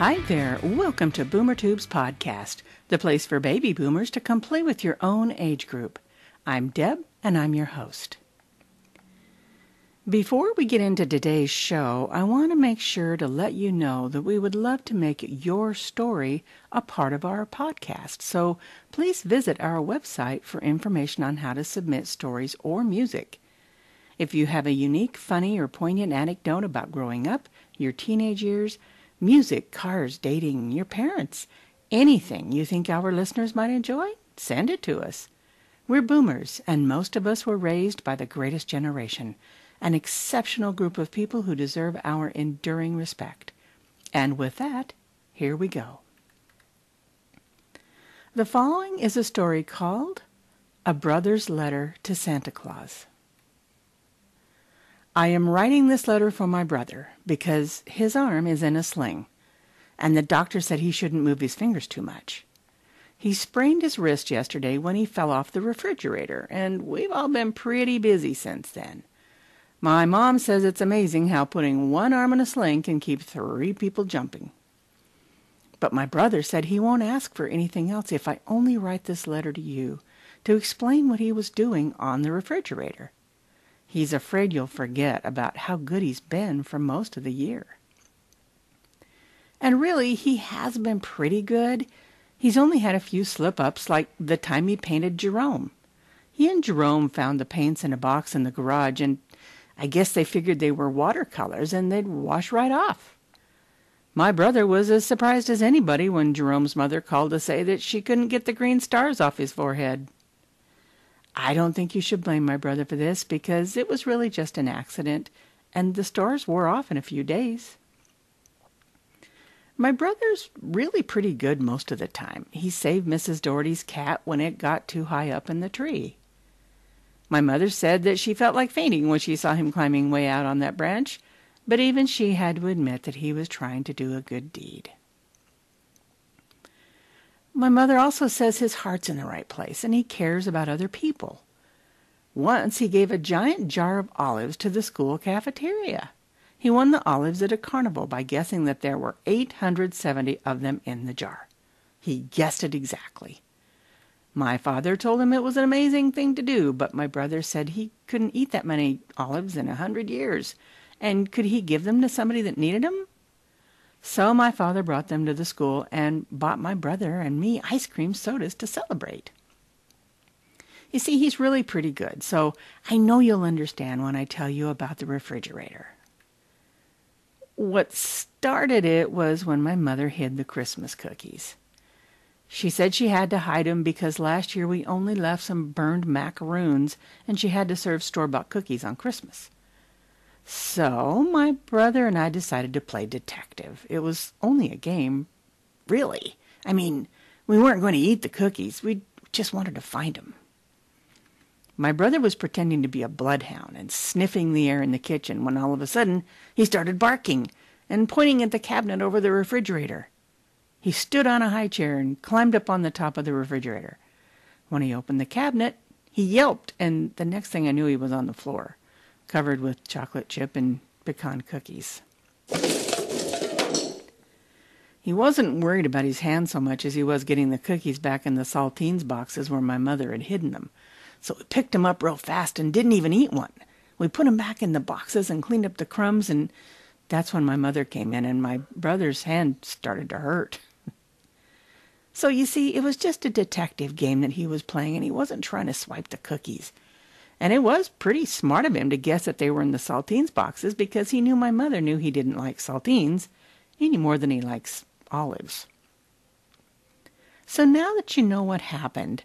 Hi there, welcome to BoomerTube's podcast, the place for baby boomers to come play with your own age group. I'm Deb, and I'm your host. Before we get into today's show, I want to make sure to let you know that we would love to make your story a part of our podcast, so please visit our website for information on how to submit stories or music. If you have a unique, funny, or poignant anecdote about growing up, your teenage years, music, cars, dating, your parents, anything you think our listeners might enjoy, send it to us. We're boomers, and most of us were raised by the greatest generation, an exceptional group of people who deserve our enduring respect. And with that, here we go. The following is a story called A Brother's Letter to Santa Claus. I am writing this letter for my brother because his arm is in a sling, and the doctor said he shouldn't move his fingers too much. He sprained his wrist yesterday when he fell off the refrigerator, and we've all been pretty busy since then. My mom says it's amazing how putting one arm in a sling can keep 3 people jumping. But my brother said he won't ask for anything else if I only write this letter to you to explain what he was doing on the refrigerator. He's afraid you'll forget about how good he's been for most of the year. And really, he has been pretty good. He's only had a few slip-ups, like the time he painted Jerome. He and Jerome found the paints in a box in the garage, and I guess they figured they were watercolors and they'd wash right off. My brother was as surprised as anybody when Jerome's mother called to say that she couldn't get the green stars off his forehead. I don't think you should blame my brother for this because it was really just an accident, and the stars wore off in a few days. My brother's really pretty good most of the time. He saved Mrs. Doherty's cat when it got too high up in the tree. My mother said that she felt like fainting when she saw him climbing way out on that branch, but even she had to admit that he was trying to do a good deed. My mother also says his heart's in the right place and he cares about other people. Once he gave a giant jar of olives to the school cafeteria. He won the olives at a carnival by guessing that there were 870 of them in the jar. He guessed it exactly. My father told him it was an amazing thing to do, but my brother said he couldn't eat that many olives in 100 years, and could he give them to somebody that needed them? So my father brought them to the school and bought my brother and me ice cream sodas to celebrate. You see, he's really pretty good, so I know you'll understand when I tell you about the refrigerator. What started it was when my mother hid the Christmas cookies. She said she had to hide them because last year we only left some burned macaroons and she had to serve store-bought cookies on Christmas. So my brother and I decided to play detective. It was only a game, really. I mean, we weren't going to eat the cookies. We just wanted to find them. My brother was pretending to be a bloodhound and sniffing the air in the kitchen when all of a sudden he started barking and pointing at the cabinet over the refrigerator. He stood on a high chair and climbed up on the top of the refrigerator. When he opened the cabinet, he yelped, and the next thing I knew he was on the floor, covered with chocolate chip and pecan cookies. He wasn't worried about his hand so much as he was getting the cookies back in the saltines boxes where my mother had hidden them. So we picked them up real fast and didn't even eat one. We put them back in the boxes and cleaned up the crumbs, and that's when my mother came in and my brother's hand started to hurt. So you see, it was just a detective game that he was playing, and he wasn't trying to swipe the cookies. And it was pretty smart of him to guess that they were in the saltines boxes because he knew my mother knew he didn't like saltines any more than he likes olives. So now that you know what happened,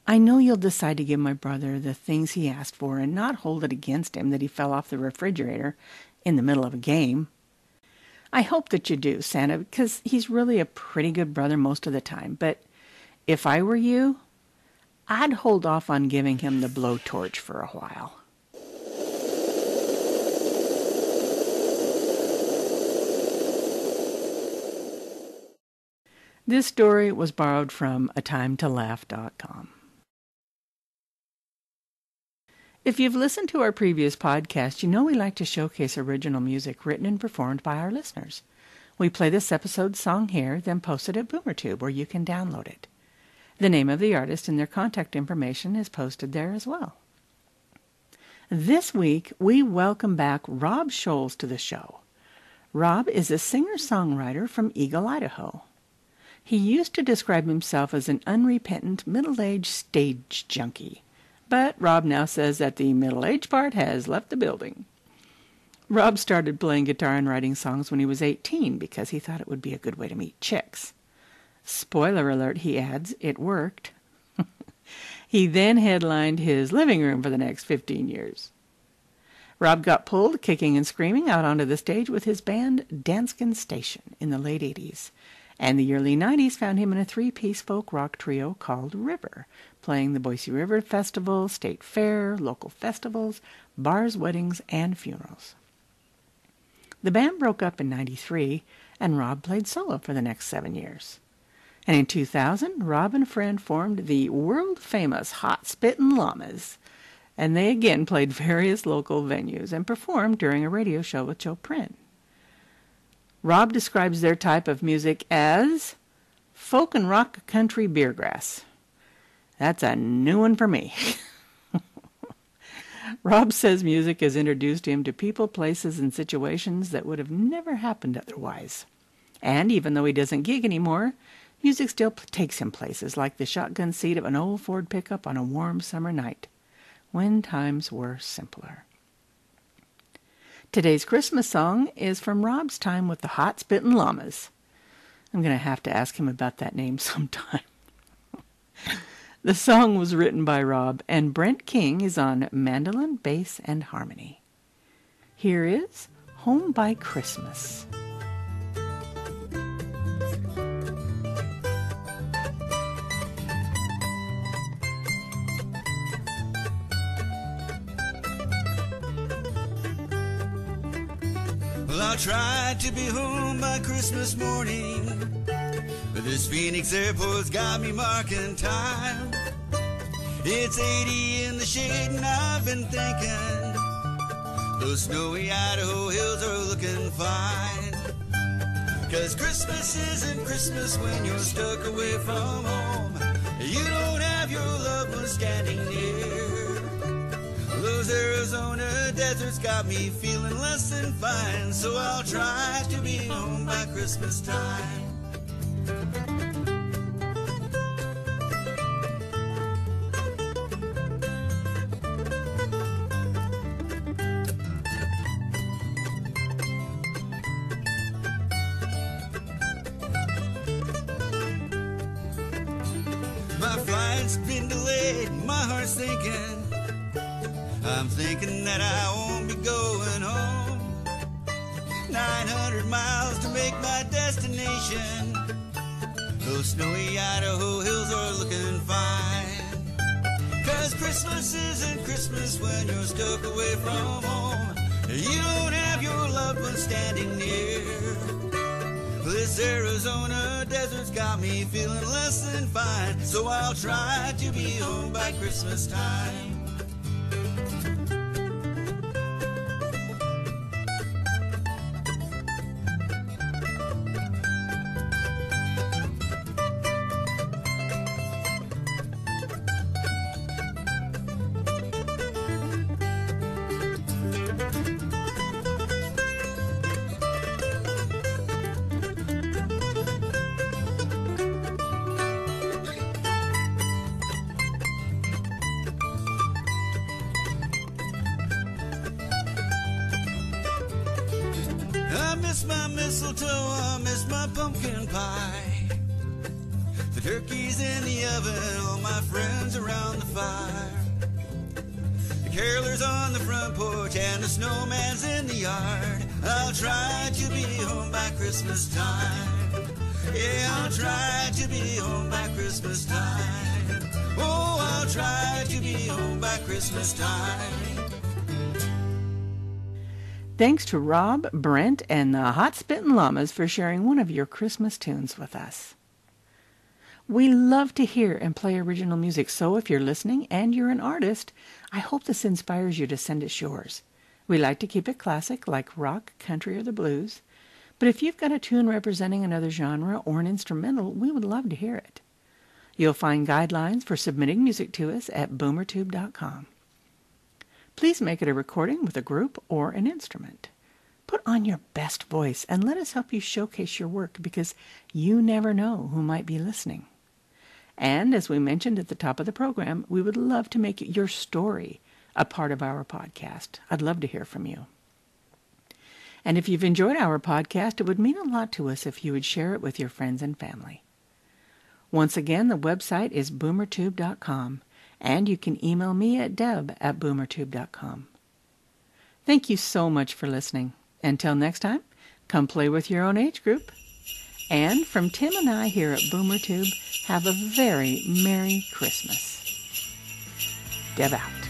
I know you'll decide to give my brother the things he asked for and not hold it against him that he fell off the refrigerator in the middle of a game. I hope that you do, Santa, because he's really a pretty good brother most of the time. But if I were you, I'd hold off on giving him the blowtorch for a while. This story was borrowed from atimetolaugh.com. If you've listened to our previous podcast, you know we like to showcase original music written and performed by our listeners. We play this episode's song here, then post it at BoomerTube, where you can download it. The name of the artist and their contact information is posted there as well. This week, we welcome back Rob Scholes to the show. Rob is a singer-songwriter from Eagle, Idaho. He used to describe himself as an unrepentant, middle-aged stage junkie. But Rob now says that the middle-aged part has left the building. Rob started playing guitar and writing songs when he was 18 because he thought it would be a good way to meet chicks. Spoiler alert, he adds, it worked. He then headlined his living room for the next 15 years. Rob got pulled, kicking and screaming, out onto the stage with his band Danskin Station in the late 80s. And the early 90s found him in a three-piece folk rock trio called River, playing the Boise River Festival, State Fair, local festivals, bars, weddings, and funerals. The band broke up in 93, and Rob played solo for the next 7 years. And in 2000, Rob and a friend formed the world-famous Hot Spittin' Llamas, and they again played various local venues and performed during a radio show with Joe Prin. Rob describes their type of music as folk and rock country beergrass. That's a new one for me. Rob says music has introduced him to people, places, and situations that would have never happened otherwise. And even though he doesn't gig anymore, music still takes him places like the shotgun seat of an old Ford pickup on a warm summer night, when times were simpler. Today's Christmas song is from Rob's time with the Hot Spittin' Llamas. I'm going to have to ask him about that name sometime. The song was written by Rob, and Brent King is on mandolin, bass, and harmony. Here is Home by Christmas. Well, I'll try to be home by Christmas morning, but this Phoenix airport's got me marking time. It's 80 in the shade and I've been thinking those snowy Idaho hills are looking fine. 'Cause Christmas isn't Christmas when you're stuck away from home. You don't have your loved one standing near. Those Arizona deserts got me feeling less than fine, so I'll try to be home by Christmas time. My flight's been delayed, my heart's thinking, I'm thinking that I won't be going home. 900 miles to make my destination. Those snowy Idaho hills are looking fine. 'Cause Christmas isn't Christmas when you're stuck away from home. You don't have your loved one standing near. This Arizona desert's got me feeling less than fine, so I'll try to be home by Christmas time. I miss my mistletoe, I miss my pumpkin pie, the turkey's in the oven, all my friends around the fire, the carolers on the front porch, and the snowman's in the yard. I'll try to be home by Christmas time. Yeah, I'll try to be home by Christmas time. Oh, I'll try to be home by Christmas time. Thanks to Rob, Brent, and the Hot Spittin' Llamas for sharing one of your Christmas tunes with us. We love to hear and play original music, so if you're listening and you're an artist, I hope this inspires you to send us yours. We like to keep it classic, like rock, country, or the blues, But if you've got a tune representing another genre or an instrumental, we would love to hear it. You'll find guidelines for submitting music to us at BoomerTube.com. Please make it a recording with a group or an instrument. Put on your best voice and let us help you showcase your work, because you never know who might be listening. And as we mentioned at the top of the program, we would love to make your story a part of our podcast. I'd love to hear from you. And if you've enjoyed our podcast, it would mean a lot to us if you would share it with your friends and family. Once again, the website is BoomerTube.com, and you can email me at deb@BoomerTube.com. Thank you so much for listening. Until next time, come play with your own age group. And from Tim and I here at BoomerTube, have a very Merry Christmas. Deb out.